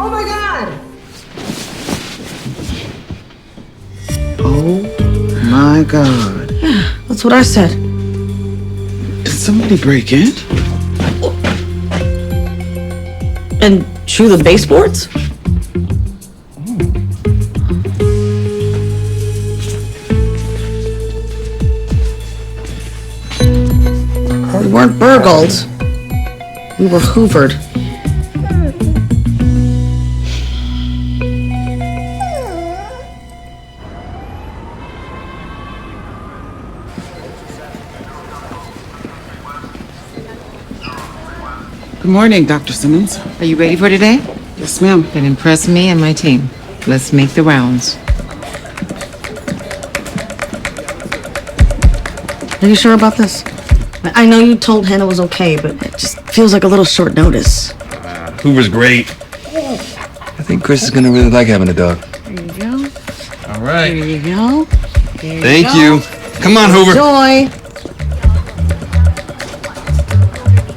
Oh my God! Oh my God. Yeah, that's what I said. Did somebody break in? And chew the baseboards? We weren't burgled. We were hoovered. Good morning, Dr. Simmons. Are you ready for today? Yes, ma'am. Then impress me and my team. Let's make the rounds. Are you sure about this? I know you told Hannah was okay, but it just feels like a little short notice. Hoover's great. I think Chris is gonna really like having a dog. There you go. All right. There you go. Thank you. Come on, Hoover. Joy.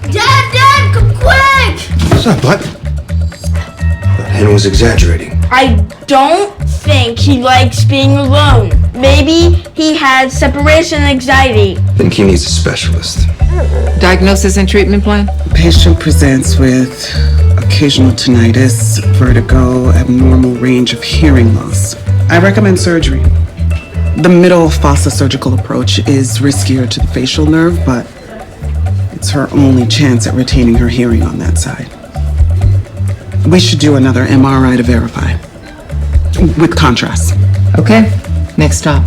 Dad, come quick! What's up, bud? Thought Hen was exaggerating. I don't think he likes being alone. Maybe he has separation anxiety. Think he needs a specialist. Diagnosis and treatment plan? Patient presents with occasional tinnitus, vertigo, abnormal range of hearing loss. I recommend surgery. The middle fossa surgical approach is riskier to the facial nerve, but it's her only chance at retaining her hearing on that side. We should do another MRI to verify. With contrast. Okay. Next stop.